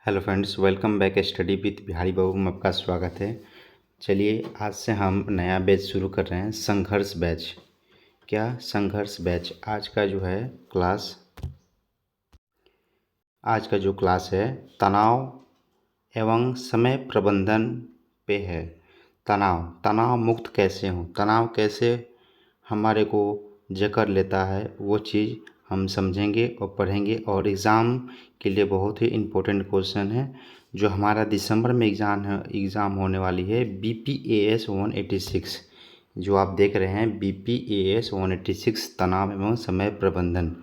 Hello friends, welcome back study with Bihari Babu में आपका स्वागत है। चलिए आज से हम नया बैच शुरू कर रहे हैं, संघर्ष बैच। क्या संघर्ष बैच? आज का जो क्लास है तनाव एवं समय प्रबंधन पे है। तनाव मुक्त कैसे हों, तनाव कैसे हमारे को जकड़ लेता है, वो चीज़ हम समझेंगे और पढ़ेंगे। और एग्ज़ाम के लिए बहुत ही इम्पोर्टेंट क्वेश्चन है जो हमारा दिसंबर में एग्ज़ाम होने वाली है, BPAS 186 जो आप देख रहे हैं, BPAS 186 तनाव एवं समय प्रबंधन।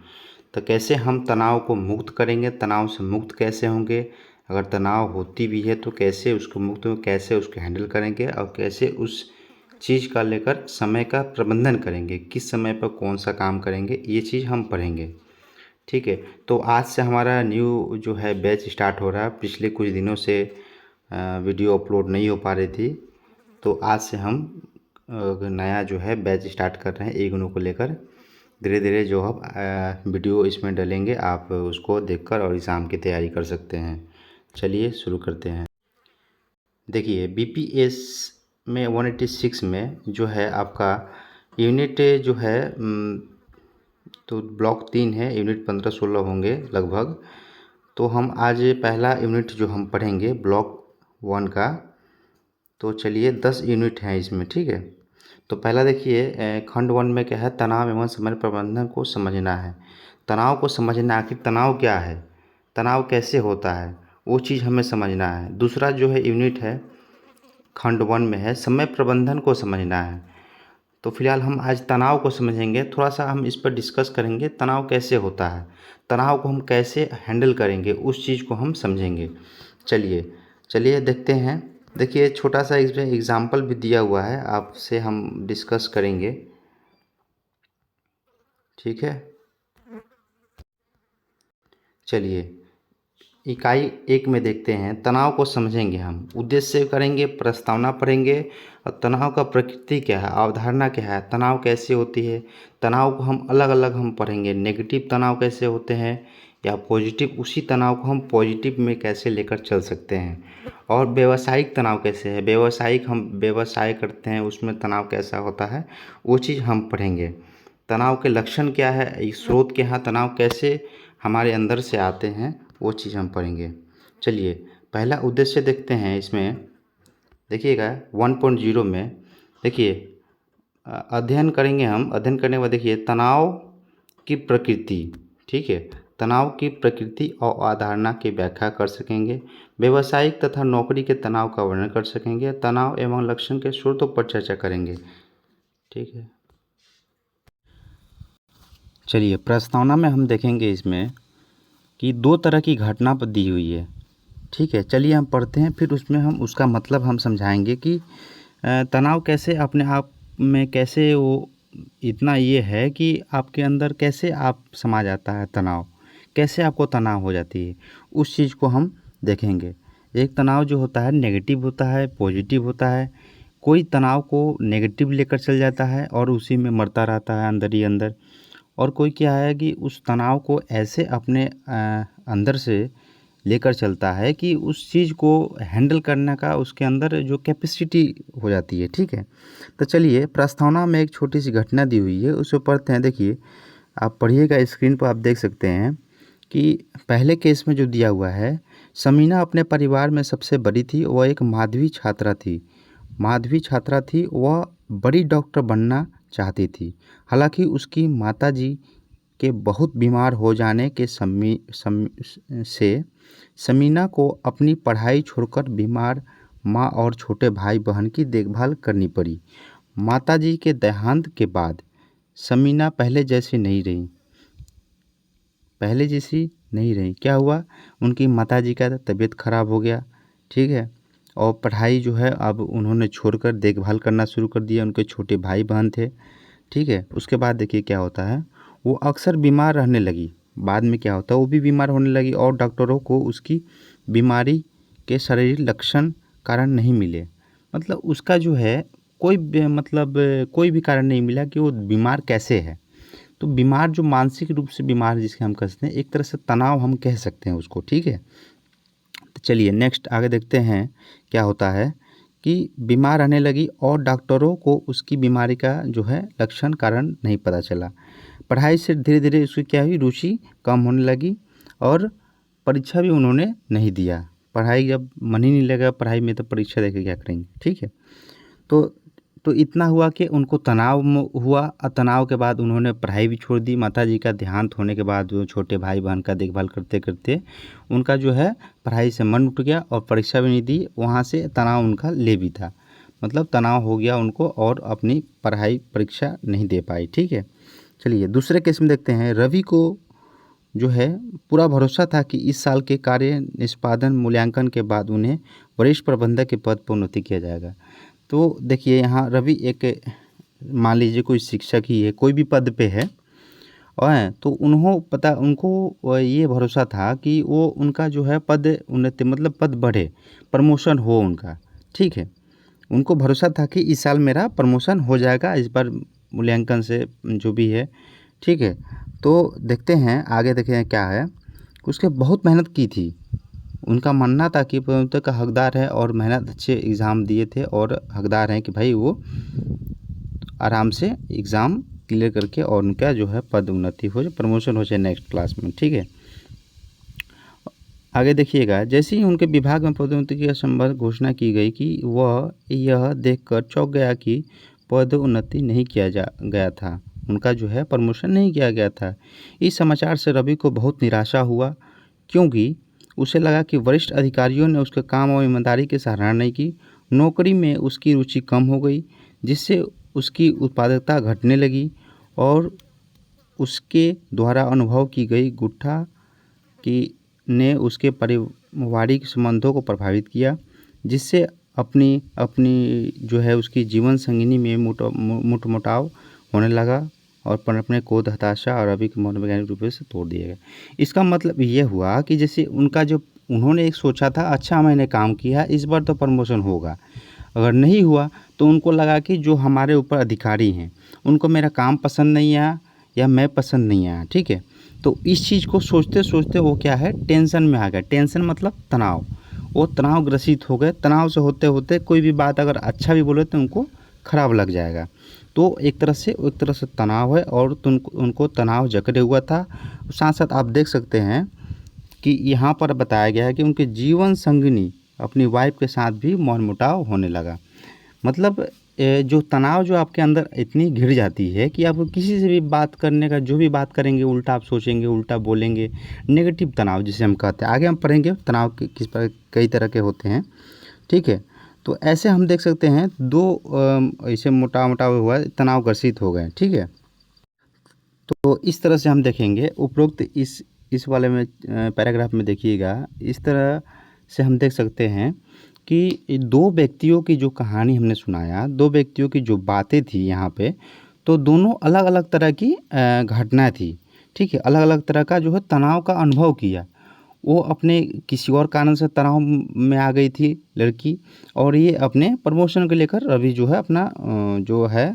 तो कैसे हम तनाव को मुक्त करेंगे, तनाव से मुक्त कैसे होंगे, अगर तनाव होती भी है तो कैसे उसको मुक्त कैसे उसको हैंडल करेंगे और कैसे उस चीज़ का लेकर समय का प्रबंधन करेंगे, किस समय पर कौन सा काम करेंगे, ये चीज़ हम पढ़ेंगे। ठीक है, तो आज से हमारा न्यू जो है बैच स्टार्ट हो रहा है। पिछले कुछ दिनों से वीडियो अपलोड नहीं हो पा रही थी, तो आज से हम नया जो है बैच स्टार्ट कर रहे हैं इग्नू को लेकर। धीरे धीरे जो हम वीडियो इसमें डालेंगे, आप उसको देखकर और एग्ज़ाम की तैयारी कर सकते हैं। चलिए शुरू करते हैं। देखिए BPS में 186 में जो है आपका यूनिट जो है तो ब्लॉक 3 है, यूनिट 15-16 होंगे लगभग। तो हम आज पहला यूनिट जो हम पढ़ेंगे ब्लॉक 1 का, तो चलिए 10 यूनिट हैं इसमें। ठीक है, तो पहला देखिए खंड 1 में क्या है, तनाव एवं समय प्रबंधन को समझना है। तनाव को समझना है कि तनाव क्या है, तनाव कैसे होता है, वो चीज़ हमें समझना है। दूसरा जो है यूनिट है खंड 1 में है, समय प्रबंधन को समझना है। तो फिलहाल हम आज तनाव को समझेंगे, थोड़ा सा हम इस पर डिस्कस करेंगे, तनाव कैसे होता है, तनाव को हम कैसे हैंडल करेंगे, उस चीज़ को हम समझेंगे। चलिए देखते हैं। देखिए छोटा सा इसमें एग्जाम्पल भी दिया हुआ है, आपसे हम डिस्कस करेंगे। ठीक है, चलिए इकाई 1 में देखते हैं। तनाव को समझेंगे हम, उद्देश्य करेंगे, प्रस्तावना पढ़ेंगे और तनाव का प्रकृति क्या है, अवधारणा क्या है, तनाव कैसे होती है। तनाव को हम अलग अलग हम पढ़ेंगे, नेगेटिव तनाव कैसे होते हैं या पॉजिटिव, उसी तनाव को हम पॉजिटिव में कैसे लेकर चल सकते हैं। और व्यावसायिक तनाव कैसे है, व्यावसायिक हम व्यवसाय करते हैं उसमें तनाव कैसा होता है, वो चीज़ हम पढ़ेंगे। तनाव के लक्षण क्या है, स्रोत क्या है, तनाव कैसे हमारे अंदर से आते हैं, वो चीज़ हम पढ़ेंगे। चलिए पहला उद्देश्य देखते हैं इसमें। देखिएगा 1.0 में देखिए अध्ययन करेंगे हम। अध्ययन करने के बाद देखिए तनाव की प्रकृति। ठीक है, तनाव की प्रकृति और अवधारणा की व्याख्या कर सकेंगे। व्यावसायिक तथा नौकरी के तनाव का वर्णन कर सकेंगे। तनाव एवं लक्षण के स्रोतों पर चर्चा करेंगे। ठीक है, चलिए प्रस्तावना में हम देखेंगे इसमें कि 2 तरह की घटना पर दी हुई है। ठीक है, चलिए हम पढ़ते हैं, फिर उसमें हम उसका मतलब हम समझाएंगे कि तनाव कैसे अपने आप में कैसे वो इतना ये है कि आपके अंदर कैसे आप समा जाता है तनाव, कैसे आपको तनाव हो जाती है, उस चीज़ को हम देखेंगे। एक तनाव जो होता है नेगेटिव होता है, पॉजिटिव होता है। कोई तनाव को नेगेटिव लेकर चल जाता है और उसी में मरता रहता है अंदर ही अंदर। और कोई क्या है कि उस तनाव को ऐसे अपने अंदर से लेकर चलता है कि उस चीज़ को हैंडल करने का उसके अंदर जो कैपेसिटी हो जाती है। ठीक है, तो चलिए प्रस्तावना में एक छोटी सी घटना दी हुई है, उसे पढ़ते हैं। देखिए आप पढ़िएगा, स्क्रीन पर आप देख सकते हैं कि पहले केस में जो दिया हुआ है, समीना अपने परिवार में सबसे बड़ी थी। वह एक माधवी छात्रा थी। वह बड़ी डॉक्टर बनना चाहती थी। हालांकि उसकी माताजी के बहुत बीमार हो जाने के से समीना को अपनी पढ़ाई छोड़कर बीमार माँ और छोटे भाई बहन की देखभाल करनी पड़ी। माताजी के देहांत के बाद समीना पहले जैसी नहीं रही। क्या हुआ, उनकी माताजी का तबीयत खराब हो गया। ठीक है, और पढ़ाई जो है अब उन्होंने छोड़कर देखभाल करना शुरू कर दिया। उनके छोटे भाई बहन थे। ठीक है, उसके बाद देखिए क्या होता है, वो अक्सर बीमार रहने लगी। बाद में क्या होता है, वो भी बीमार होने लगी और डॉक्टरों को उसकी बीमारी के शारीरिक लक्षण कारण नहीं मिले। मतलब उसका जो है कोई भी कारण नहीं मिला कि वो बीमार कैसे है। तो बीमार जो मानसिक रूप से बीमार जिसके हम कहते हैं, एक तरह से तनाव हम कह सकते हैं उसको। ठीक है, तो चलिए नेक्स्ट आगे देखते हैं क्या होता है कि बीमार रहने लगी और डॉक्टरों को उसकी बीमारी का जो है लक्षण कारण नहीं पता चला। पढ़ाई से धीरे धीरे उसकी क्या हुई, रुचि कम होने लगी और परीक्षा भी उन्होंने नहीं दिया। पढ़ाई जब मन ही नहीं लगा पढ़ाई में तो परीक्षा देके क्या करेंगे, ठीक है। तो इतना हुआ कि उनको तनाव हुआ और तनाव के बाद उन्होंने पढ़ाई भी छोड़ दी। माताजी का देहांत होने के बाद जो छोटे भाई बहन का देखभाल करते करते उनका जो है पढ़ाई से मन उठ गया और परीक्षा भी नहीं दी। वहाँ से तनाव उनका ले भी था, मतलब तनाव हो गया उनको और अपनी परीक्षा नहीं दे पाई, ठीक है। चलिए दूसरे केस में देखते हैं। रवि को जो है पूरा भरोसा था कि इस साल के कार्य निष्पादन मूल्यांकन के बाद उन्हें वरिष्ठ प्रबंधक के पद पर उन्नति किया जाएगा। तो देखिए यहाँ रवि एक, मान लीजिए कोई शिक्षक ही है, कोई भी पद पे है और तो उनको ये भरोसा था कि वो उनका जो है पद उन्नति मतलब पद बढ़े, प्रमोशन हो उनका, ठीक है। उनको भरोसा था कि इस साल मेरा प्रमोशन हो जाएगा इस बार मूल्यांकन से जो भी है, ठीक है। तो देखते हैं आगे, देखें क्या है। उसके बहुत मेहनत की थी, उनका मानना था कि पदोन्नति का हकदार है और मेहनत अच्छे एग्ज़ाम दिए थे और हकदार हैं कि भाई वो आराम से एग्ज़ाम क्लियर करके और उनका जो है पद उन्नति हो जाए, प्रमोशन हो जाए नेक्स्ट क्लास में, ठीक है। आगे देखिएगा, जैसे ही उनके विभाग में पदोन्नति की असंभव घोषणा की गई कि वह यह देखकर चौंक गया कि पदोन्नति नहीं किया गया था, उनका जो है प्रमोशन नहीं किया गया था। इस समाचार से रवि को बहुत निराशा हुआ, क्योंकि उसे लगा कि वरिष्ठ अधिकारियों ने उसके काम और ईमानदारी की सराहना नहीं की। नौकरी में उसकी रुचि कम हो गई, जिससे उसकी उत्पादकता घटने लगी और उसके द्वारा अनुभव की गई गुट्ठा की ने उसके पारिवारिक संबंधों को प्रभावित किया, जिससे अपनी जो है उसकी जीवन संगिनी में मुठमुटाव होने लगा और अपने क्रोध, हताशा और रवि के मनोवैज्ञानिक रूप से तोड़ दिया गया। इसका मतलब ये हुआ कि जैसे उनका जो उन्होंने एक सोचा था, अच्छा मैंने काम किया इस बार तो प्रमोशन होगा, अगर नहीं हुआ तो उनको लगा कि जो हमारे ऊपर अधिकारी हैं उनको मेरा काम पसंद नहीं आया या मैं पसंद नहीं आया, ठीक है। तो इस चीज़ को सोचते सोचते वो क्या है, टेंशन में आ गया। टेंशन मतलब तनाव, वो तनाव ग्रसित हो गए। तनाव से होते होते कोई भी बात अगर अच्छा भी बोले तो उनको खराब लग जाएगा। तो एक तरह से तनाव है और उनको तनाव जकड़े हुआ था। साथ साथ आप देख सकते हैं कि यहाँ पर बताया गया है कि उनके जीवन संगिनी अपनी वाइफ के साथ भी मनमुटाव होने लगा। मतलब जो तनाव जो आपके अंदर इतनी घिर जाती है कि आप किसी से भी बात करने का, जो भी बात करेंगे उल्टा आप सोचेंगे, उल्टा बोलेंगे, नेगेटिव तनाव जिसे हम कहते हैं। आगे हम पढ़ेंगे तनाव किस पर कई तरह के होते हैं, ठीक है। तो ऐसे हम देख सकते हैं दो ऐसे मोटा हुआ तनाव ग्रसित हो गए, ठीक है। तो इस तरह से हम देखेंगे उपरोक्त इस वाले में पैराग्राफ में देखिएगा, इस तरह से हम देख सकते हैं कि दो व्यक्तियों की जो कहानी हमने सुनाया, दो व्यक्तियों की जो बातें थी यहाँ पे, तो दोनों अलग अलग तरह की घटना थी, ठीक है। अलग अलग तरह का जो है तनाव का अनुभव किया। वो अपने किसी और कारण से तनाव में आ गई थी लड़की, और ये अपने प्रमोशन को लेकर रवि जो है अपना जो है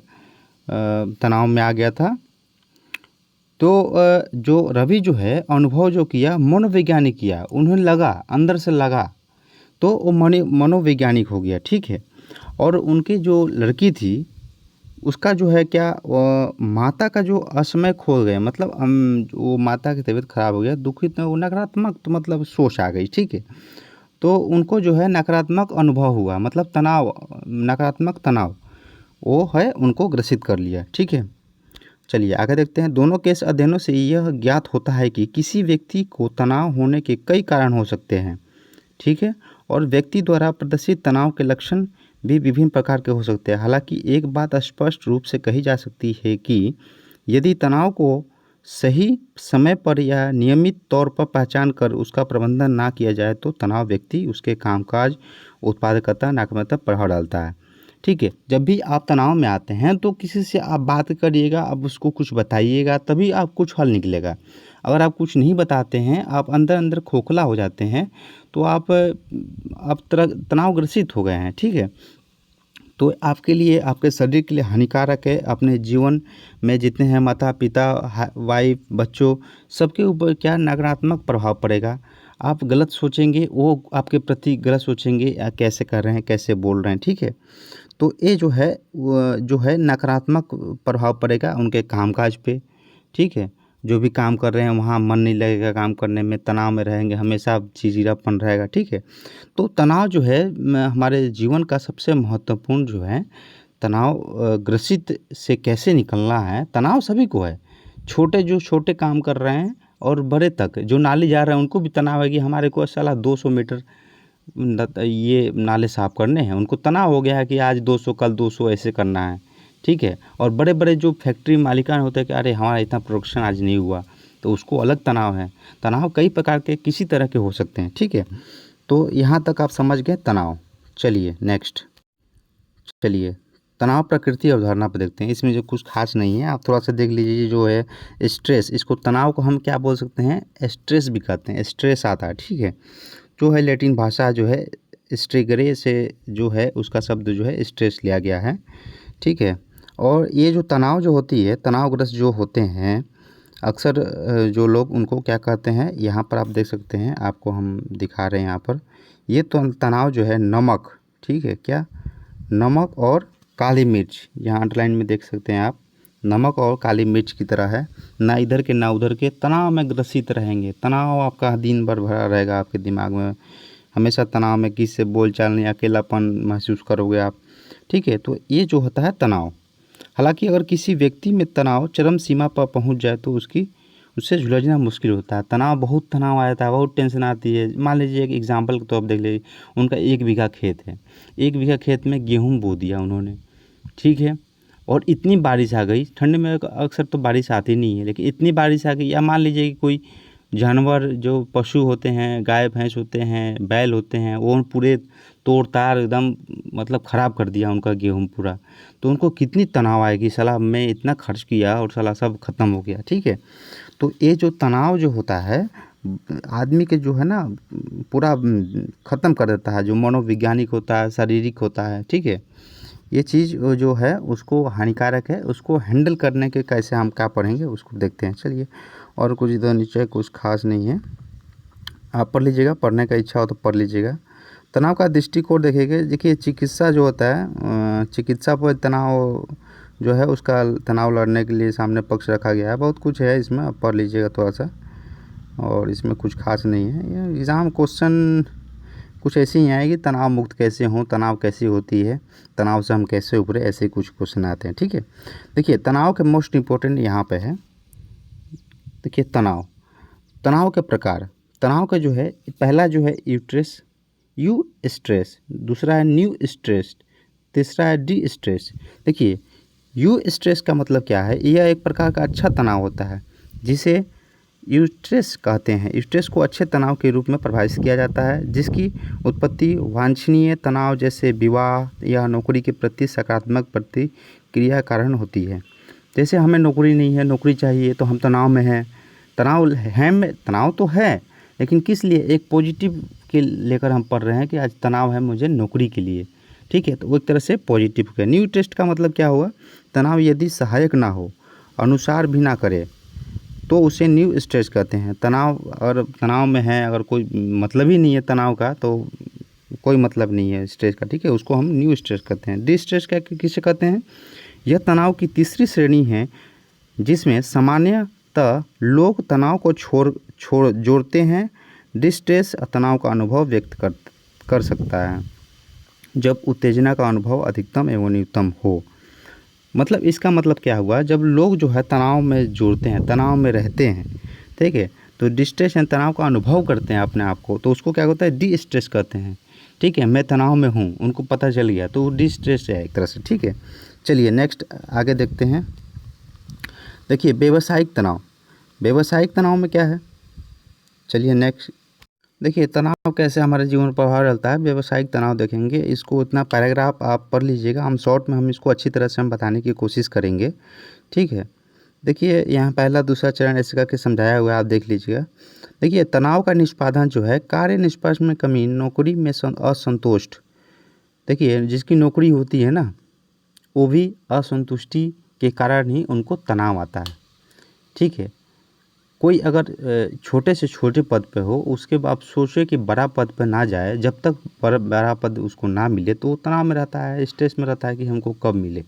तनाव में आ गया था। तो जो रवि जो है अनुभव जो किया मनोवैज्ञानिक किया, उन्हें लगा, अंदर से लगा, तो वो मनोवैज्ञानिक हो गया, ठीक है। और उनकी जो लड़की थी उसका जो है क्या, माता का जो असमय खो गए, मतलब वो माता की तबीयत खराब हो गया, दुखित, वो नकारात्मक तो मतलब सोच आ गई, ठीक है। तो उनको जो है नकारात्मक अनुभव हुआ, मतलब तनाव, नकारात्मक तनाव वो है उनको ग्रसित कर लिया, ठीक है। चलिए आगे देखते हैं। दोनों केस अध्ययनों से यह ज्ञात होता है कि किसी व्यक्ति को तनाव होने के कई कारण हो सकते हैं, ठीक है। और व्यक्ति द्वारा प्रदर्शित तनाव के लक्षण भी विभिन्न प्रकार के हो सकते हैं। हालांकि एक बात स्पष्ट रूप से कही जा सकती है कि यदि तनाव को सही समय पर या नियमित तौर पर पहचान कर उसका प्रबंधन ना किया जाए तो तनाव व्यक्ति, उसके कामकाज, उत्पादकता, नकारात्मक प्रभाव डालता है, ठीक है। जब भी आप तनाव में आते हैं तो किसी से आप बात करिएगा, आप उसको कुछ बताइएगा, तभी आप कुछ हल निकलेगा। अगर आप कुछ नहीं बताते हैं, आप अंदर अंदर खोखला हो जाते हैं, तो आप तनाव ग्रसित हो गए हैं, ठीक है। तो आपके लिए, आपके शरीर के लिए हानिकारक है। अपने जीवन में जितने हैं माता पिता, वाइफ, बच्चों, सबके ऊपर क्या नकारात्मक प्रभाव पड़ेगा। आप गलत सोचेंगे, वो आपके प्रति गलत सोचेंगे, कैसे कर रहे हैं, कैसे बोल रहे हैं, ठीक है। तो ये जो है जो है नकारात्मक प्रभाव पड़ेगा उनके कामकाज पे, ठीक है। जो भी काम कर रहे हैं वहाँ मन नहीं लगेगा काम करने में, तनाव में रहेंगे, हमेशा चिड़चिड़ापन रहेगा, ठीक है। तो तनाव जो है हमारे जीवन का सबसे महत्वपूर्ण जो है, तनाव ग्रसित से कैसे निकलना है। तनाव सभी को है, जो छोटे काम कर रहे हैं और बड़े तक जो नाली जा रहे हैं उनको भी तनाव है कि हमारे को साला 200 मीटर ये नाले साफ करने हैं। उनको तनाव हो गया है कि आज 200 कल 200 ऐसे करना है, ठीक है। और बड़े बड़े जो फैक्ट्री मालिकान होते हैं कि अरे हमारा इतना प्रोडक्शन आज नहीं हुआ, तो उसको अलग तनाव है। तनाव कई प्रकार के किसी तरह के हो सकते हैं, ठीक है। तो यहाँ तक आप समझ गए तनाव। चलिए नेक्स्ट, चलिए तनाव प्रकृति अवधारणा पर देखते हैं। इसमें जो कुछ खास नहीं है, आप थोड़ा सा देख लीजिए। जो है स्ट्रेस, इसको तनाव को हम क्या बोल सकते हैं, स्ट्रेस भी कहते हैं। स्ट्रेस आता है, ठीक है। जो है लैटिन भाषा जो है स्ट्रिगरे से जो है उसका शब्द जो है स्ट्रेस लिया गया है, ठीक है। और ये जो तनाव जो होती है, तनावग्रस्त जो होते हैं अक्सर जो लोग उनको क्या कहते हैं, यहाँ पर आप देख सकते हैं, आपको हम दिखा रहे हैं यहाँ पर। ये तो तनाव जो है नमक, ठीक है, क्या नमक और काली मिर्च, यहाँ अंडरलाइन में देख सकते हैं आप, नमक और काली मिर्च की तरह है। ना इधर के ना उधर के, तनाव में ग्रसित रहेंगे। तनाव आपका दिन भर भरा रहेगा आपके दिमाग में, हमेशा तनाव में, किसी से बोलचाल नहीं, अकेलापन महसूस करोगे आप, ठीक है। तो ये जो होता है तनाव। हालांकि अगर किसी व्यक्ति में तनाव चरम सीमा पर पहुंच जाए तो उससे झुलझना मुश्किल होता है। बहुत तनाव आ जाता है, बहुत टेंशन आती है। मान लीजिए एक एग्जाम्पल के तौर पर देख लीजिए, उनका 1 बीघा खेत है, 1 बीघा खेत में गेहूँ बो दिया उन्होंने, ठीक है। और इतनी बारिश आ गई, ठंड में अक्सर तो बारिश आती नहीं है, लेकिन इतनी बारिश आ गई, या मान लीजिए कि कोई जानवर जो पशु होते हैं, गाय भैंस होते हैं, बैल होते हैं, वो पूरे तोड़ ताड़ एकदम मतलब ख़राब कर दिया उनका गेहूँ पूरा। तो उनको कितनी तनाव आएगी, साला मैं इतना खर्च किया और साला सब ख़त्म हो गया, ठीक है। तो ये जो तनाव जो होता है आदमी के जो है ना पूरा ख़त्म कर देता है, जो मनोवैज्ञानिक होता है, शारीरिक होता है, ठीक है। ये चीज़ जो है उसको हानिकारक है। उसको हैंडल करने के कैसे हम क्या पढ़ेंगे उसको देखते हैं, चलिए। और कुछ इधर नीचे कुछ खास नहीं है, आप पढ़ लीजिएगा, पढ़ने का इच्छा हो तो पढ़ लीजिएगा। तनाव का दृष्टिकोण देखेंगे, देखिए चिकित्सा जो होता है, चिकित्सा पर तनाव जो है उसका तनाव लड़ने के लिए सामने पक्ष रखा गया है। बहुत कुछ है इसमें, आप पढ़ लीजिएगा थोड़ा सा, और इसमें कुछ खास नहीं है। ये एग्ज़ाम क्वेश्चन कुछ ऐसे ही आएगी, तनाव मुक्त कैसे हों, तनाव कैसी होती है, तनाव से हम कैसे उभरे, ऐसे कुछ क्वेश्चन आते हैं, ठीक है। देखिए तनाव के मोस्ट इम्पोर्टेंट यहाँ पे है, देखिए तनाव के प्रकार। तनाव का जो है पहला जो है यू स्ट्रेस, दूसरा है न्यू स्ट्रेस, तीसरा है डी स्ट्रेस। देखिए यू स्ट्रेस का मतलब क्या है, यह एक प्रकार का अच्छा तनाव होता है जिसे यूस्ट्रेस कहते हैं। यूस्ट्रेस को अच्छे तनाव के रूप में परिभाषित किया जाता है, जिसकी उत्पत्ति वांछनीय तनाव जैसे विवाह या नौकरी के प्रति सकारात्मक प्रतिक्रिया कारण होती है। जैसे हमें नौकरी नहीं है, नौकरी चाहिए, तो हम तनाव में हैं। तनाव तो है, लेकिन किस लिए, एक पॉजिटिव के लेकर हम पढ़ रहे हैं कि आज तनाव है मुझे नौकरी के लिए, ठीक है। तो वो एक तरह से पॉजिटिव है। न्यू टेस्ट का मतलब क्या हुआ, तनाव यदि सहायक ना हो, अनुसार भी ना करे, तो उसे न्यू स्ट्रेस कहते हैं। और तनाव में है, अगर कोई मतलब ही नहीं है तनाव का, तो कोई मतलब नहीं है स्ट्रेस का, ठीक है, उसको हम न्यू स्ट्रेस कहते हैं। डी स्ट्रेस क्या किसे कहते हैं, यह तनाव की तीसरी श्रेणी है, जिसमें सामान्यतः लोग तनाव को जोड़ते हैं। डिस्ट्रेस तनाव का अनुभव व्यक्त कर सकता है जब उत्तेजना का अनुभव अधिकतम एवं न्यूनतम हो। मतलब इसका मतलब क्या हुआ, जब लोग जो है तनाव में जुड़ते हैं, तनाव में रहते हैं, ठीक है, तो डिस्ट्रेस यानी तनाव का अनुभव करते हैं अपने आप को, तो उसको क्या होता है, डी स्ट्रेस कहते हैं, ठीक है। मैं तनाव में हूँ, उनको पता चल गया, तो वो डी स्ट्रेस है एक तरह से, ठीक है। चलिए नेक्स्ट आगे देखते हैं। देखिए व्यावसायिक तनाव में क्या है, चलिए नेक्स्ट। देखिए तनाव कैसे हमारे जीवन पर प्रभाव डालता है, व्यावसायिक तनाव देखेंगे। इसको इतना पैराग्राफ आप पढ़ लीजिएगा, हम शॉर्ट में हम इसको अच्छी तरह से हम बताने की कोशिश करेंगे, ठीक है। देखिए यहाँ पहला दूसरा चरण ऐसे करके समझाया हुआ है, आप देख लीजिएगा। देखिए तनाव का निष्पादन जो है, कार्य निष्पादन में कमी, नौकरी में असंतुष्ट। देखिए जिसकी नौकरी होती है ना, वो भी असंतुष्टि के कारण ही उनको तनाव आता है, ठीक है। कोई अगर छोटे से छोटे पद पे हो, उसके बाद आप सोचे कि बड़ा पद पे ना जाए, जब तक बड़ा पद उसको ना मिले तो वो तनाव में रहता है, स्ट्रेस में रहता है कि हमको कब मिले।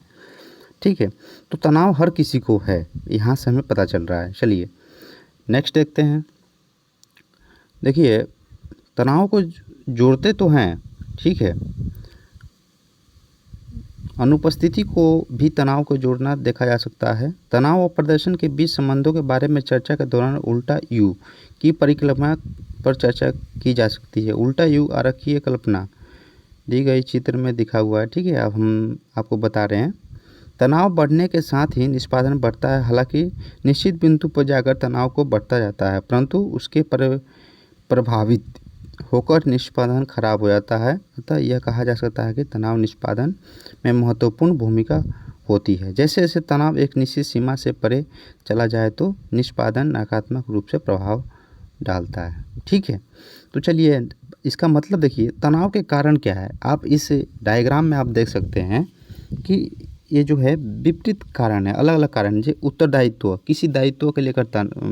ठीक है, तो तनाव हर किसी को है, यहाँ से हमें पता चल रहा है। चलिए नेक्स्ट देखते हैं। देखिए तनाव को जोड़ते तो हैं, ठीक है, अनुपस्थिति को भी तनाव को जोड़ना देखा जा सकता है। तनाव और प्रदर्शन के बीच संबंधों के बारे में चर्चा के दौरान उल्टा यू की परिकल्पना पर चर्चा की जा सकती है। उल्टा यू आरेखीय कल्पना दी गई चित्र में दिखा हुआ है, ठीक है। अब हम आपको बता रहे हैं, तनाव बढ़ने के साथ ही निष्पादन बढ़ता है। हालांकि निश्चित बिंदु पर जाकर तनाव को बढ़ता जाता है, परंतु उसके प्रभावित होकर निष्पादन खराब हो जाता है। अतः यह कहा जा सकता है कि तनाव निष्पादन में महत्वपूर्ण भूमिका होती है। जैसे जैसे तनाव एक निश्चित सीमा से परे चला जाए तो निष्पादन नकारात्मक रूप से प्रभाव डालता है, ठीक है। तो चलिए इसका मतलब देखिए तनाव के कारण क्या है। आप इस डायग्राम में आप देख सकते हैं कि ये जो है विपरीत कारण है, अलग अलग कारण। जैसे उत्तरदायित्व, किसी दायित्व के लेकर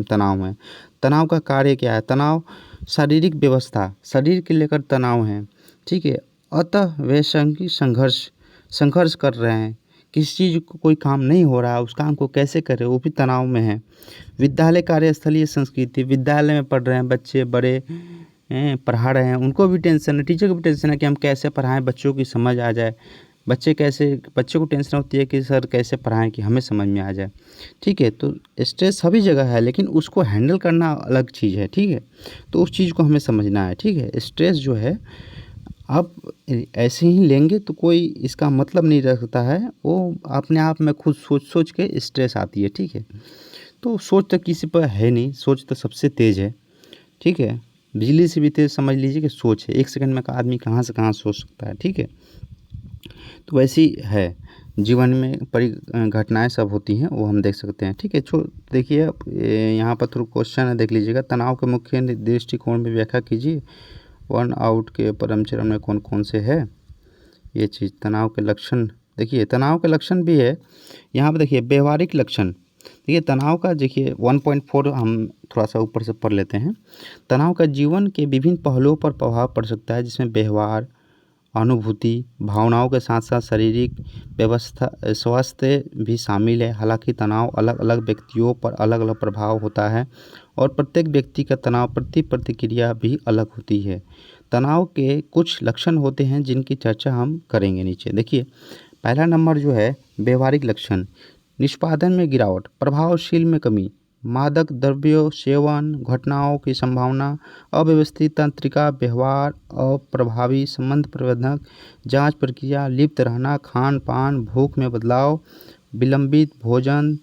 तनाव है। तनाव का कार्य क्या है? तनाव शारीरिक व्यवस्था, शरीर के लेकर तनाव है, ठीक है। अतः वे संघर्ष कर रहे हैं, किसी चीज़ को कोई काम नहीं हो रहा, उस काम को कैसे करें, वो भी तनाव में है। विद्यालय कार्यस्थलीय संस्कृति, विद्यालय में पढ़ रहे हैं बच्चे, बड़े पढ़ा रहे हैं, उनको भी टेंशन है, टीचर को भी टेंशन है कि हम कैसे पढ़ाएं, बच्चों की समझ आ जाए। बच्चे को टेंशन होती है कि सर कैसे पढ़ाएं कि हमें समझ में आ जाए, ठीक है। तो स्ट्रेस सभी जगह है, लेकिन उसको हैंडल करना अलग चीज़ है, ठीक है। तो उस चीज़ को हमें समझना है, ठीक है। स्ट्रेस जो है आप ऐसे ही लेंगे तो कोई इसका मतलब नहीं रखता है, वो अपने आप में खुद सोच के स्ट्रेस आती है, ठीक है। तो सोच तो किसी पर है नहीं, सोच तो सबसे तेज़ है, ठीक है। बिजली से भी तेज़ समझ लीजिए कि सोच है। 1 सेकंड में का आदमी कहाँ से कहाँ सोच सकता है, ठीक है। तो वैसी है जीवन में घटनाएं सब होती हैं, वो हम देख सकते हैं, ठीक है। देखिए यहाँ पर थोड़ा क्वेश्चन है, देख लीजिएगा। तनाव के मुख्य दृष्टिकोण में व्याख्या कीजिए। वन आउट के परम चरण में कौन कौन से है ये चीज़। तनाव के लक्षण, देखिए तनाव के लक्षण भी है यहाँ पर। देखिए व्यवहारिक लक्षण, देखिए तनाव का, देखिए 1.4 हम थोड़ा सा ऊपर से पढ़ लेते हैं। तनाव का जीवन के विभिन्न पहलुओं पर प्रभाव पड़ सकता है, जिसमें व्यवहार, अनुभूति, भावनाओं के साथ साथ शारीरिक व्यवस्था, स्वास्थ्य भी शामिल है। हालांकि तनाव अलग अलग व्यक्तियों पर अलग अलग प्रभाव होता है और प्रत्येक व्यक्ति का तनाव प्रतिक्रिया भी अलग होती है। तनाव के कुछ लक्षण होते हैं जिनकी चर्चा हम करेंगे नीचे। देखिए पहला नंबर जो है व्यवहारिक लक्षण, निष्पादन में गिरावट, प्रभावशील में कमी, मादक द्रव्यों सेवन, घटनाओं की संभावना, अव्यवस्थित तंत्रिका व्यवहार, अप्रभावी संबंध प्रबंधक, जांच प्रक्रिया, लिप्त रहना, खान पान, भूख में बदलाव, विलंबित भोजन,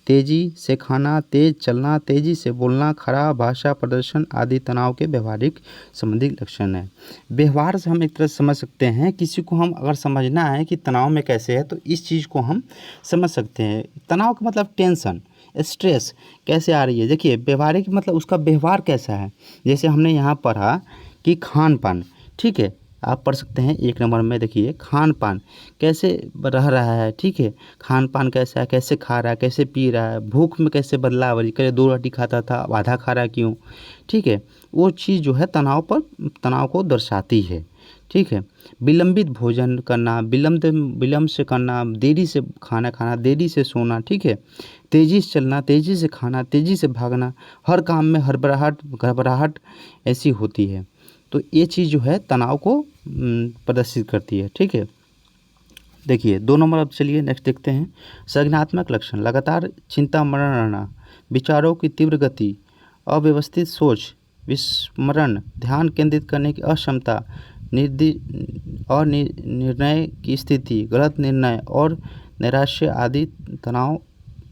तेजी से खाना, तेज चलना, तेजी से बोलना, खराब भाषा प्रदर्शन आदि तनाव के व्यवहारिक संबंधी लक्षण हैं। व्यवहार से हम एक तरह से समझ सकते हैं, किसी को हम अगर समझना है कि तनाव में कैसे है तो इस चीज़ को हम समझ सकते हैं। तनाव का मतलब टेंशन, स्ट्रेस कैसे आ रही है। देखिए व्यवहारिक मतलब उसका व्यवहार कैसा है। जैसे हमने यहाँ पढ़ा कि खान पान, ठीक है, आप पढ़ सकते हैं 1 नंबर में। देखिए खान पान कैसे रह रहा है, ठीक है, खान पान कैसा है, कैसे खा रहा है, कैसे पी रहा है, भूख में कैसे बदलाव है, कभी 2 रोटी खाता था अब आधा खा रहा है क्यों, ठीक है। वो चीज़ जो है तनाव को दर्शाती है, ठीक है। विलंबित भोजन करना, विलम्ब से करना, देरी से खाना, देरी से सोना, ठीक है। तेज़ी से चलना, तेज़ी से खाना, तेज़ी से भागना, हर काम में घबराहट ऐसी होती है। तो ये चीज़ जो है तनाव को प्रदर्शित करती है, ठीक है। देखिए 2 नंबर, अब चलिए नेक्स्ट देखते हैं। संज्ञानात्मक लक्षण, लगातार चिंता मरण रहना, विचारों की तीव्र गति, अव्यवस्थित सोच, विस्मरण, ध्यान केंद्रित करने की अक्षमता, निर्णय की स्थिति, गलत निर्णय और नैराश्य आदि तनाव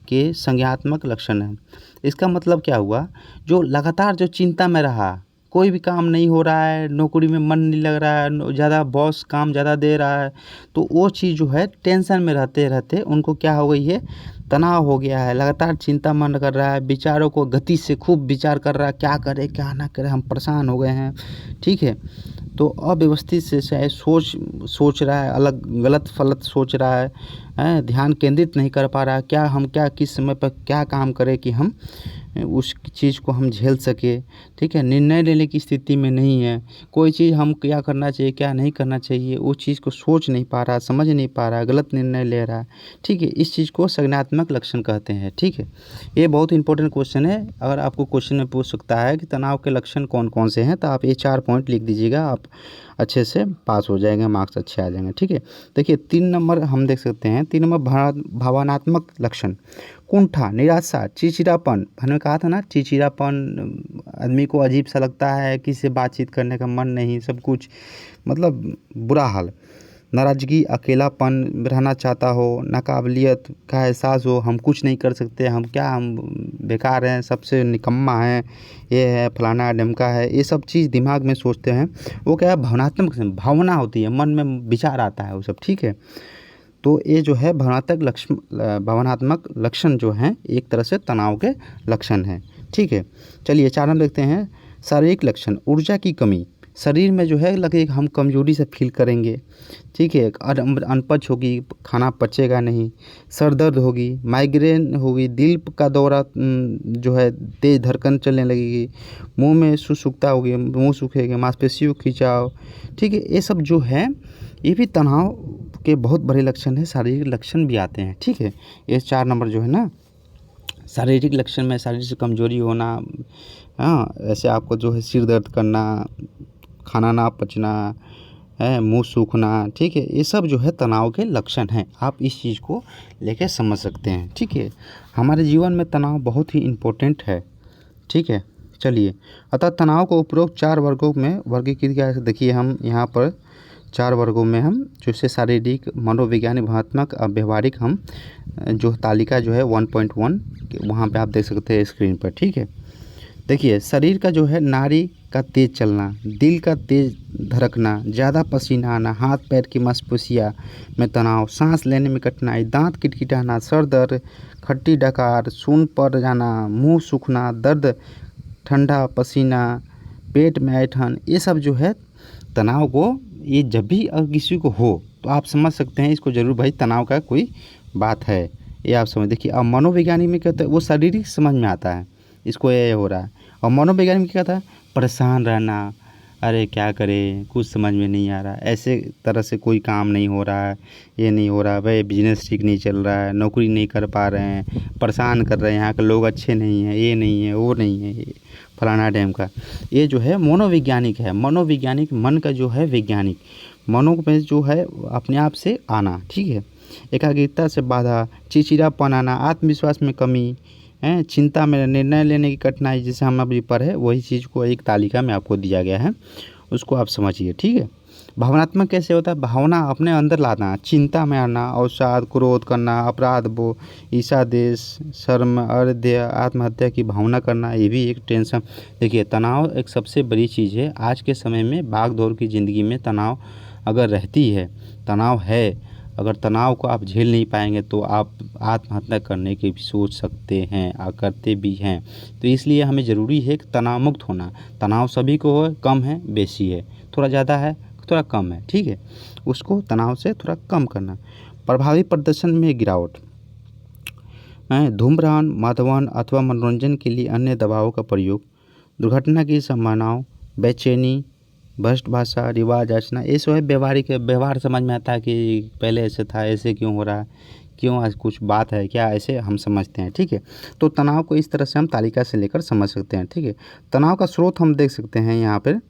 के संज्ञानात्मक लक्षण हैं। इसका मतलब क्या हुआ, जो लगातार जो चिंता में रहा, कोई भी काम नहीं हो रहा है, नौकरी में मन नहीं लग रहा है, ज़्यादा बॉस काम ज़्यादा दे रहा है, तो वो चीज़ जो है टेंशन में रहते रहते उनको क्या हो गई है, तनाव हो गया है, लगातार चिंता मन कर रहा है, विचारों को गति से खूब विचार कर रहा है, क्या करें क्या ना करें, हम परेशान हो गए हैं, ठीक है। तो अव्यवस्थित से चाहे सोच रहा है, अलग गलत फलत सोच रहा है, ध्यान केंद्रित नहीं कर पा रहा है, क्या किस समय पर क्या काम करें कि हम उस चीज़ को हम झेल सके, ठीक है। निर्णय लेने की स्थिति में नहीं है, कोई चीज़ हम क्या करना चाहिए क्या नहीं करना चाहिए वो चीज़ को सोच नहीं पा रहा, समझ नहीं पा रहा, गलत निर्णय ले रहा है, ठीक है। इस चीज़ को संज्ञानात्मक लक्षण कहते हैं, ठीक है। ये बहुत इंपॉर्टेंट क्वेश्चन है, अगर आपको क्वेश्चन में पूछ सकता है कि तनाव के लक्षण कौन कौन से हैं, तो आप ये 4 पॉइंट लिख दीजिएगा, आप अच्छे से पास हो जाएंगे, मार्क्स अच्छे आ जाएंगे, ठीक है। देखिए 3 नंबर हम देख सकते हैं, 3 नंबर भावनात्मक लक्षण, कुंठा, निराशा, चिड़चिड़ापन। हमने कहा था ना, चिड़चिड़ापन, आदमी को अजीब सा लगता है, किसी से बातचीत करने का मन नहीं, सब कुछ मतलब बुरा हाल। नाराज़गी, अकेलापन, रहना चाहता हो, नाकाबिलियत का एहसास हो, हम कुछ नहीं कर सकते, हम बेकार हैं, सबसे निकम्मा हैं, ये है फलाना ढिमका है, ये सब चीज़ दिमाग में सोचते हैं। वो क्या है, भावनात्मक भावना होती है, मन में विचार आता है वो सब, ठीक है। तो ये जो है भावनात्मक लक्षण जो हैं एक तरह से तनाव के लक्षण हैं, ठीक है। चलिए 4 नंबर देखते हैं, शारीरिक लक्षण, ऊर्जा की कमी, शरीर में जो है लगे हम कमजोरी से फील करेंगे, ठीक है। अनपच होगी, खाना पचेगा नहीं, सर दर्द होगी, माइग्रेन होगी, दिल का दौरा जो है तेज धड़कन चलने लगेगी, मुंह में सुसुकता होगी, मुंह सूखेगा, मांसपेशियों खिंचाव, ठीक है। ये सब जो है ये भी तनाव के बहुत बड़े लक्षण हैं, शारीरिक लक्षण भी आते हैं, ठीक है। ये 4 नंबर जो है ना, शारीरिक लक्षण में शरीर से कमजोरी होना, हाँ, ऐसे आपको जो है सिर दर्द करना, खाना ना पचना है, मुंह सूखना, ठीक है। ये सब जो है तनाव के लक्षण हैं, आप इस चीज़ को लेके समझ सकते हैं, ठीक है। हमारे जीवन में तनाव बहुत ही इम्पोर्टेंट है, ठीक है। चलिए, अतः तनाव को उपरोक्त 4 वर्गों में वर्गीकृत किया है। देखिए हम यहाँ पर 4 वर्गों में हम जैसे शारीरिक, मनोवैज्ञानिक, भावनात्मक और व्यवहारिक, हम जो तालिका जो है 1.1 वहाँ पे आप देख सकते हैं स्क्रीन पर, ठीक है। देखिए शरीर का जो है, नाड़ी का तेज चलना, दिल का तेज धड़कना, ज़्यादा पसीना आना, हाथ पैर की मांसपेशियाँ में तनाव, सांस लेने में कठिनाई, दांत किटकिटाना, सर दर्द, खट्टी डकार, सूंड पड़ जाना, मुंह सूखना, दर्द, ठंडा पसीना, पेट में ऐंठन, ये सब जो है तनाव को, ये जब भी अगर किसी को हो तो आप समझ सकते हैं इसको ज़रूर भाई तनाव का कोई बात है, ये आप समझ। देखिए अब मनोवैज्ञानिक में क्या होता है, वो शारीरिक समझ में आता है इसको ये हो रहा है, और मनोवैज्ञानिक में क्या था, परेशान रहना, अरे क्या करें कुछ समझ में नहीं आ रहा, ऐसे तरह से कोई काम नहीं हो रहा है, ये नहीं हो रहा भाई, बिजनेस ठीक नहीं चल रहा है, नौकरी नहीं कर पा रहे हैं, परेशान कर रहे हैं, यहाँ के लोग अच्छे नहीं हैं, ये नहीं है वो नहीं है, ये फलाना टाइम का, ये जो है मनोवैज्ञानिक है। मनोवैज्ञानिक मन का जो है वैज्ञानिक, मनो में जो है अपने आप से आना, ठीक है। एकाग्रता से बाधा, चिड़चिड़ापन आना, आत्मविश्वास में कमी है, चिंता में, निर्णय लेने की कठिनाई, जैसे हम अभी पढ़े वही चीज़ को एक तालिका में आपको दिया गया है, उसको आप समझिए, ठीक है। भावनात्मक कैसे होता है, भावना अपने अंदर लाना, चिंता में आना, अवसाद, क्रोध करना, अपराध बो, ईर्ष्या, द्वेष, शर्म, अर्ध्य, आत्महत्या की भावना करना, ये भी एक टेंशन। देखिए तनाव एक सबसे बड़ी चीज़ है आज के समय में, भाग दौड़ की ज़िंदगी में तनाव अगर रहती है, तनाव है, अगर तनाव को आप झेल नहीं पाएंगे तो आप आत्महत्या करने की भी सोच सकते हैं और करते भी हैं। तो इसलिए हमें ज़रूरी है कि तनाव मुक्त होना। तनाव सभी को हो, कम है बेसी है, थोड़ा ज़्यादा है थोड़ा कम है, ठीक है, उसको तनाव से थोड़ा कम करना। प्रभावी प्रदर्शन में गिरावट, धूम्रपान, मद्यपान अथवा मनोरंजन के लिए अन्य दवाओं का प्रयोग, दुर्घटना की संभावनाओं, बेचैनी, भ्रष्ट भाषा, रिवाज, आचना, ये सब है व्यवहारिक, व्यवहार समझ में आता है कि पहले ऐसे था, ऐसे क्यों हो रहा है, क्यों आज कुछ बात है क्या, ऐसे हम समझते हैं, ठीक है। तो तनाव को इस तरह से हम तालिका से लेकर समझ सकते हैं, ठीक है। तनाव का स्रोत हम देख सकते हैं यहाँ पर,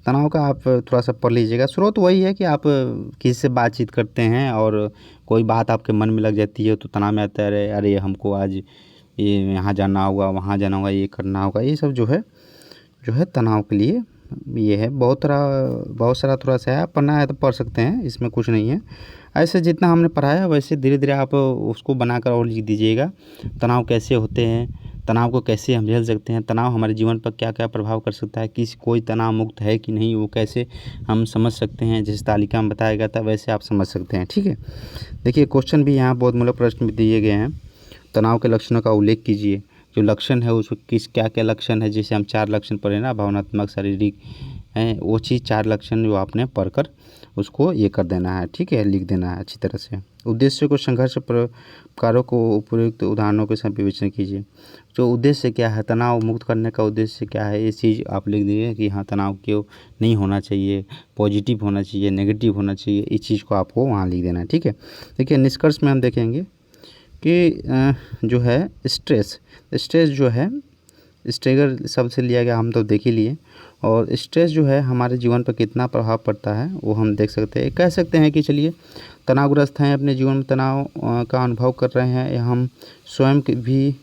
तनाव का आप थोड़ा सा पढ़ लीजिएगा। स्रोत वही है कि आप किसी से बातचीत करते हैं और कोई बात आपके मन में लग जाती है तो तनाव में आता है, अरे हमको आज ये यहाँ जाना होगा, वहाँ जाना होगा, ये करना होगा, ये सब जो है तनाव के लिए ये है। बहुत सारा थोड़ा सा है, पढ़ना है तो पढ़ सकते हैं, इसमें कुछ नहीं है। ऐसे जितना हमने पढ़ाया वैसे धीरे धीरे आप उसको बनाकर और लिख दीजिएगा। तनाव कैसे होते हैं, तनाव को कैसे हम झेल सकते हैं, तनाव हमारे जीवन पर क्या क्या प्रभाव कर सकता है, कोई तनाव मुक्त है कि नहीं, वो कैसे हम समझ सकते हैं, जिस तालिका में बताया गया था वैसे आप समझ सकते हैं, ठीक है। देखिए क्वेश्चन भी यहाँ बहुत मूलक प्रश्न भी दिए गए हैं। तनाव के लक्षणों का उल्लेख कीजिए। जो लक्षण है उसको क्या क्या लक्षण है, जैसे हम 4 लक्षण पढ़े ना, भावनात्मक, शारीरिक हैं, वो चीज़ 4 लक्षण जो आपने पढ़कर उसको ये कर देना है, ठीक है, लिख देना है अच्छी तरह से। उद्देश्य को संघर्ष प्रकारों को उपयुक्त उदाहरणों के साथ विवेचना कीजिए। जो उद्देश्य क्या है, तनाव मुक्त करने का उद्देश्य क्या है, ये चीज़ आप लिख दीजिए कि हाँ, तनाव क्यों नहीं होना चाहिए, पॉजिटिव होना चाहिए, नेगेटिव होना चाहिए, इस चीज़ को आपको वहाँ लिख देना है, ठीक है। देखिए निष्कर्ष में हम देखेंगे कि जो है स्ट्रेस जो है, स्ट्रेगर शब्द से लिया गया, हम तो देख ही लिए। और स्ट्रेस जो है हमारे जीवन पर कितना प्रभाव पड़ता है वो हम देख सकते हैं। कह सकते हैं कि चलिए तनावग्रस्त हैं, अपने जीवन में तनाव का अनुभव कर रहे हैं, या हम स्वयं भी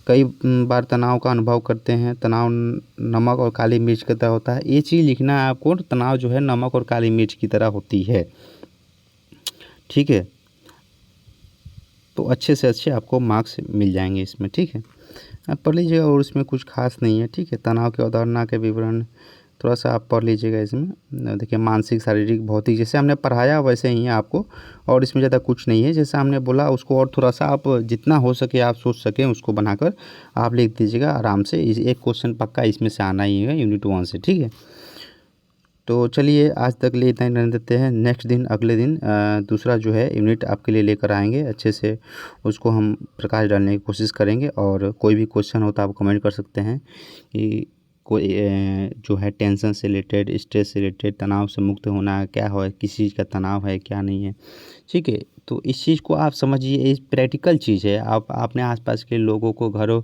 कई बार तनाव का अनुभव करते हैं। तनाव नमक और काली मिर्च की तरह होता है, ये चीज़ लिखना है आपको। तनाव जो है नमक और काली मिर्च की तरह होती है, ठीक है। तो अच्छे से अच्छे आपको मार्क्स मिल जाएंगे इसमें, ठीक है। आप पढ़ लीजिएगा और इसमें कुछ खास नहीं है, ठीक है। तनाव की अवधारणा के विवरण थोड़ा सा आप पढ़ लीजिएगा इसमें। देखिए मानसिक, शारीरिक, भौतिक, जैसे हमने पढ़ाया वैसे ही है आपको, और इसमें ज़्यादा कुछ नहीं है। जैसा हमने बोला उसको और थोड़ा सा आप जितना हो सके आप सोच सकें उसको बनाकर आप लिख दीजिएगा आराम से। एक क्वेश्चन पक्का इसमें से आना ही है यूनिट 1 से, ठीक है। तो चलिए आज तक लिए इतना ही रहने देते हैं। नेक्स्ट दिन, अगले दिन दूसरा जो है यूनिट आपके लिए लेकर आएंगे, अच्छे से उसको हम प्रकाश डालने की कोशिश करेंगे। और कोई भी क्वेश्चन हो तो आप कमेंट कर सकते हैं कि कोई जो है टेंशन से रिलेटेड, स्ट्रेस से रिलेटेड, तनाव से मुक्त होना है, क्या है, किस चीज़ का तनाव है, क्या नहीं है, ठीक है। तो इस चीज़ को आप समझिए, ये प्रैक्टिकल चीज़ है। आप अपने आसपास के लोगों को, घरों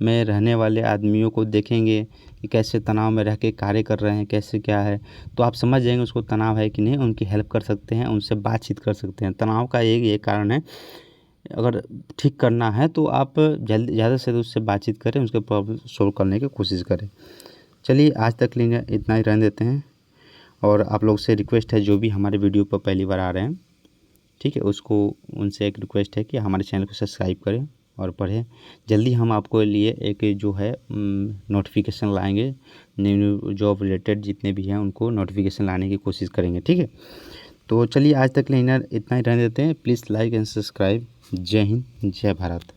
में रहने वाले आदमियों को देखेंगे कि कैसे तनाव में रह के कार्य कर रहे हैं, कैसे क्या है, तो आप समझ जाएंगे उसको तनाव है कि नहीं। उनकी हेल्प कर सकते हैं, उनसे बातचीत कर सकते हैं। तनाव का एक ये कारण है, अगर ठीक करना है तो आप जल्द ज़्यादा से उससे बातचीत करें, उसके प्रॉब्लम सोल्व करने की कोशिश करें। चलिए आज तक लिए इतना ही रहने देते हैं। और आप लोग से रिक्वेस्ट है, जो भी हमारे वीडियो पर पहली बार आ रहे हैं, ठीक है, उसको उनसे एक रिक्वेस्ट है कि हमारे चैनल को सब्सक्राइब करें और पढ़ें। जल्दी हम आपको लिए एक जो है नोटिफिकेशन लाएंगे, न्यू जॉब रिलेटेड जितने भी हैं उनको नोटिफिकेशन लाने की कोशिश करेंगे, ठीक है। तो चलिए आज तक लिए इतना ही रहने देते हैं। Please like and subscribe. जय हिंद, जय भारत।